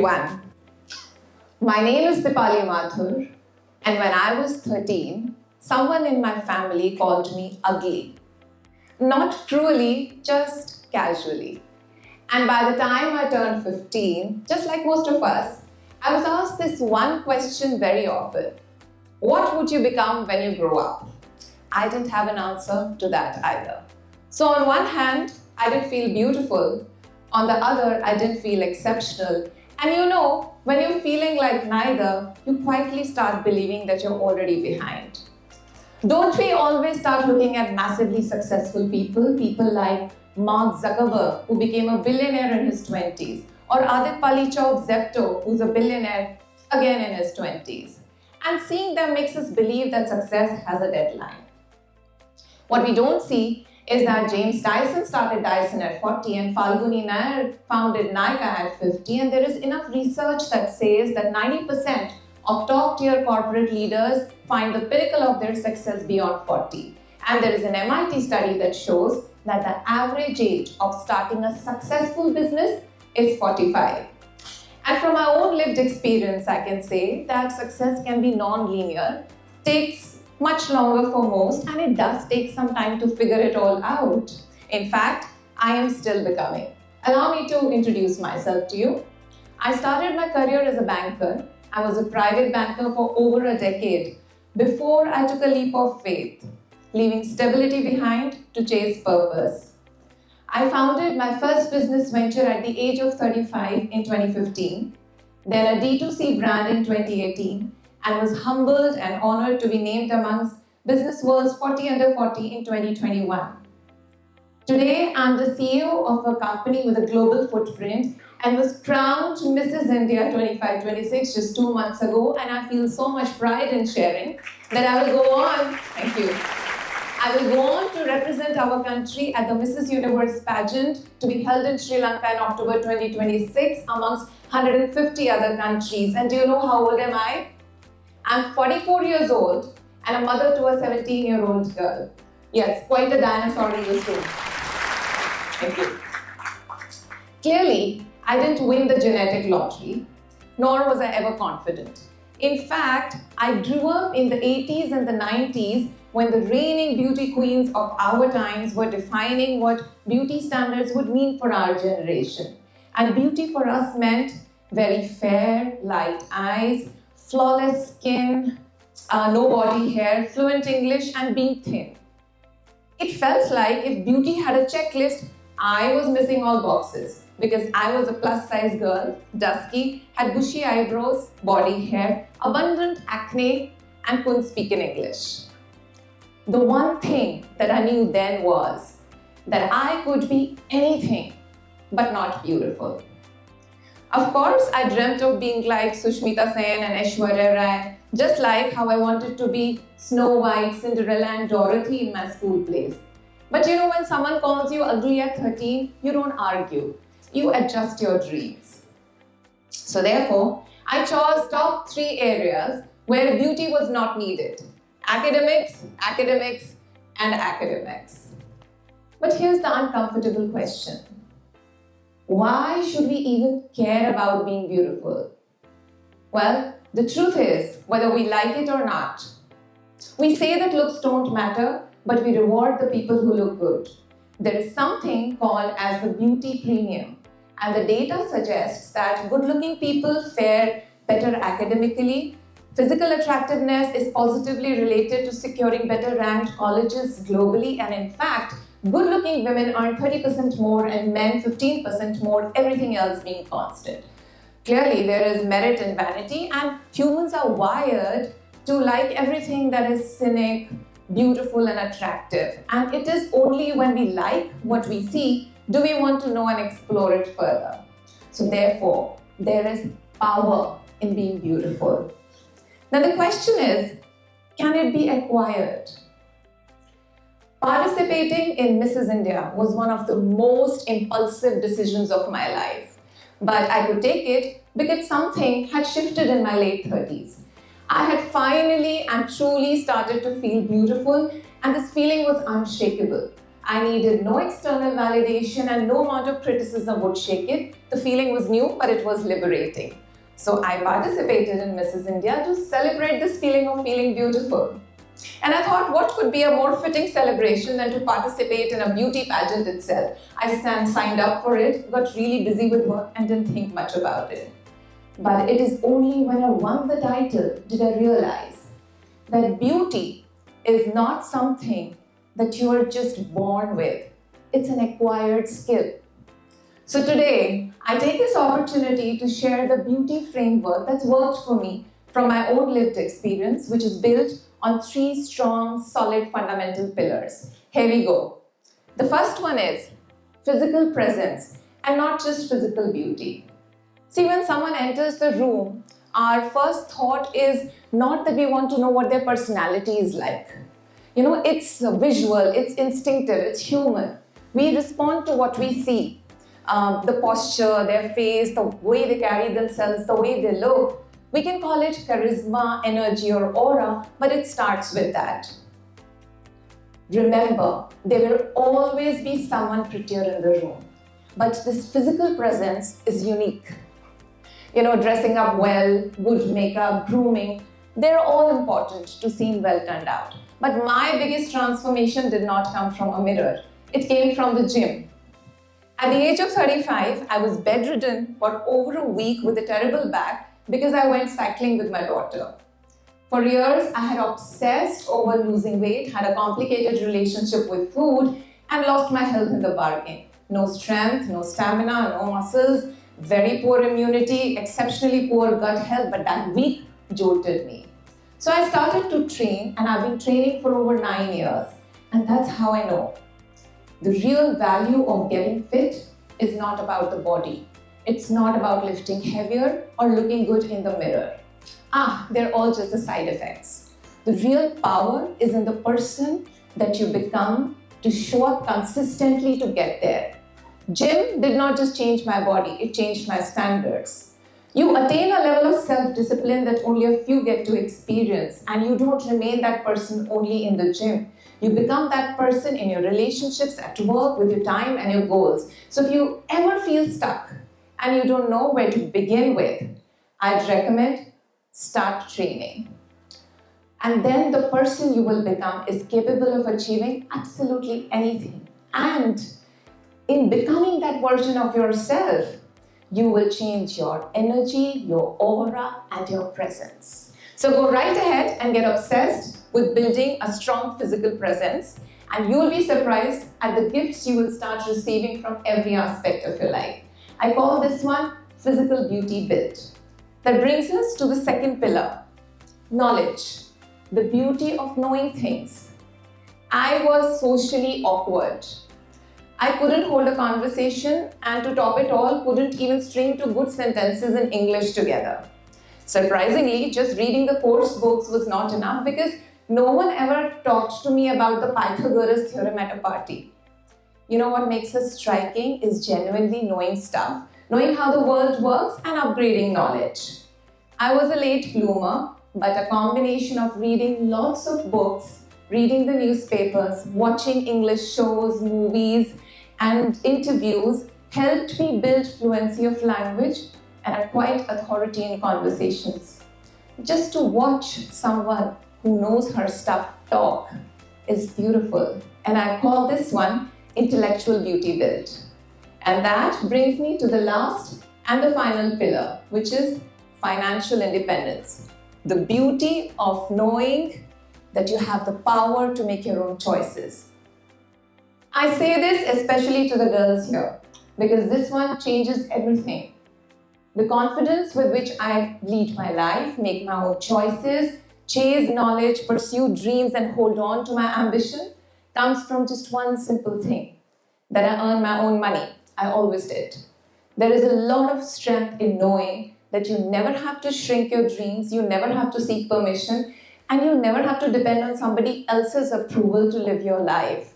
everyone. My name is Dipali Mathur, and when I was 13, someone in my family called me ugly. Not cruelly, just casually. And by the time I turned 15, just like most of us, I was asked this one question very often. What would you become when you grow up? I didn't have an answer to that either. So on one hand, I didn't feel beautiful. On the other, I didn't feel exceptional. And when you're feeling like neither, you quietly start believing that you're already behind. Don't we always start looking at massively successful people like Mark Zuckerberg, who became a billionaire in his 20s, or Adit Palicha of Zepto, who's a billionaire again in his 20s. And seeing them makes us believe that success has a deadline. What we don't see is that James Dyson started Dyson at 40 and Falguni Nair founded Nykaa at 50, and there is enough research that says that 90% of top-tier corporate leaders find the pinnacle of their success beyond 40. And there is an MIT study that shows that the average age of starting a successful business is 45. And from my own lived experience, I can say that success can be non-linear, takes much longer for most, and it does take some time to figure it all out. In fact, I am still becoming. Allow me to introduce myself to you. I started my career as a banker. I was a private banker for over a decade before I took a leap of faith, leaving stability behind to chase purpose. I founded my first business venture at the age of 35 in 2015, then a D2C brand in 2018, and was humbled and honored to be named amongst Business World's 40 Under 40 in 2021. Today, I'm the CEO of a company with a global footprint and was crowned Mrs. India 25-26 just 2 months ago, and I feel so much pride in sharing that I will go on, thank you. I will go on to represent our country at the Mrs. Universe pageant to be held in Sri Lanka in October 2026 amongst 150 other countries. And do you know how old am I? I'm 44 years old and a mother to a 17-year-old girl. Yes, quite a dinosaur in this room. Thank you. Clearly, I didn't win the genetic lottery, nor was I ever confident. In fact, I grew up in the 80s and the 90s when the reigning beauty queens of our times were defining what beauty standards would mean for our generation. And beauty for us meant very fair, light eyes, flawless skin, no body hair, fluent English, and being thin. It felt like if beauty had a checklist, I was missing all boxes because I was a plus-size girl, dusky, had bushy eyebrows, body hair, abundant acne, and couldn't speak in English. The one thing that I knew then was that I could be anything but not beautiful. Of course, I dreamt of being like Sushmita Sen and Aishwarya Rai, just like how I wanted to be Snow White, Cinderella, and Dorothy in my school plays. But when someone calls you ugly at 13, you don't argue. You adjust your dreams. So therefore, I chose top 3 areas where beauty was not needed. Academics, academics, and academics. But here's the uncomfortable question. Why should we even care about being beautiful? Well, the truth is, whether we like it or not, we say that looks don't matter, but we reward the people who look good. There is something called as the beauty premium, and the data suggests that good-looking people fare better academically. Physical attractiveness is positively related to securing better ranked colleges globally, and in fact, good-looking women earn 30% more and men 15% more, everything else being constant. Clearly, there is merit in vanity, and humans are wired to like everything that is scenic, beautiful, and attractive. And it is only when we like what we see do we want to know and explore it further. So therefore, there is power in being beautiful. Now the question is, can it be acquired? Participating in Mrs. India was one of the most impulsive decisions of my life. But I could take it because something had shifted in my late 30s. I had finally and truly started to feel beautiful, and this feeling was unshakable. I needed no external validation and no amount of criticism would shake it. The feeling was new, but it was liberating. So I participated in Mrs. India to celebrate this feeling of feeling beautiful. And I thought, what could be a more fitting celebration than to participate in a beauty pageant itself? I signed up for it, got really busy with work, and didn't think much about it. But it is only when I won the title did I realize that beauty is not something that you are just born with. It's an acquired skill. So today, I take this opportunity to share the beauty framework that's worked for me from my own lived experience, which is built on 3 strong, solid fundamental pillars. Here we go. The first one is physical presence and not just physical beauty. See, when someone enters the room, our first thought is not that we want to know what their personality is like. It's visual, it's instinctive, it's human. We respond to what we see. The posture, their face, the way they carry themselves, the way they look. We can call it charisma, energy, or aura, but it starts with that. Remember, there will always be someone prettier in the room, but this physical presence is unique. Dressing up well, good makeup, grooming, they're all important to seem well turned out. But my biggest transformation did not come from a mirror. It came from the gym. At the age of 35, I was bedridden for over a week with a terrible back because I went cycling with my daughter. For years, I had obsessed over losing weight, had a complicated relationship with food, and lost my health in the bargain. No strength, no stamina, no muscles, very poor immunity, exceptionally poor gut health, but that week jolted me. So I started to train, and I've been training for over 9 years. And that's how I know. The real value of getting fit is not about the body. It's not about lifting heavier or looking good in the mirror. They're all just the side effects. The real power is in the person that you become to show up consistently to get there. Gym did not just change my body, it changed my standards. You attain a level of self-discipline that only a few get to experience, and you don't remain that person only in the gym. You become that person in your relationships, at work, with your time and your goals. So if you ever feel stuck and you don't know where to begin with, I'd recommend start training. And then the person you will become is capable of achieving absolutely anything. And in becoming that version of yourself, you will change your energy, your aura, and your presence. So go right ahead and get obsessed with building a strong physical presence, and you will be surprised at the gifts you will start receiving from every aspect of your life. I call this one physical beauty built. That brings us to the second pillar, knowledge, the beauty of knowing things. I was socially awkward. I couldn't hold a conversation, and to top it all, couldn't even string two good sentences in English together. Surprisingly, just reading the course books was not enough because no one ever talked to me about the Pythagoras theorem at a party. You know what makes us striking is genuinely knowing stuff, knowing how the world works and upgrading knowledge. I was a late bloomer, but a combination of reading lots of books, reading the newspapers, watching English shows, movies, and interviews helped me build fluency of language and acquired authority in conversations. Just to watch someone who knows her stuff talk is beautiful, and I call this one intellectual beauty built. And that brings me to the last and the final pillar, which is financial independence. The beauty of knowing that you have the power to make your own choices. I say this especially to the girls here because this one changes everything. The confidence with which I lead my life, make my own choices, chase knowledge, pursue dreams, and hold on to my ambition comes from just one simple thing, that I earn my own money. I always did. There is a lot of strength in knowing that you never have to shrink your dreams, you never have to seek permission, and you never have to depend on somebody else's approval to live your life.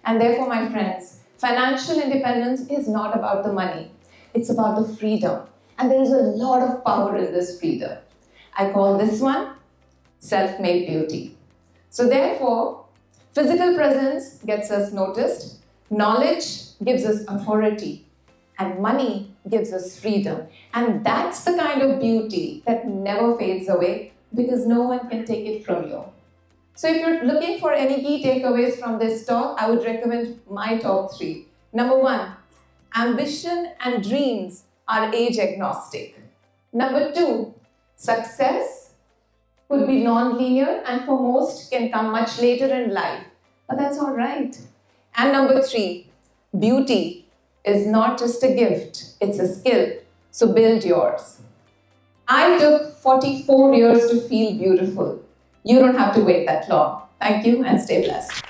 And therefore, my friends, financial independence is not about the money. It's about the freedom. And there is a lot of power in this freedom. I call this one self-made beauty. So therefore, Physical presence gets us noticed, knowledge gives us authority, and money gives us freedom. And that's the kind of beauty that never fades away because no one can take it from you. So, if you're looking for any key takeaways from this talk, I would recommend my top three. Number one, ambition and dreams are age agnostic. Number two, success could be non-linear and for most can come much later in life, but that's all right. And number three, beauty is not just a gift, it's a skill. So build yours. I took 44 years to feel beautiful. You don't have to wait that long. Thank you and stay blessed.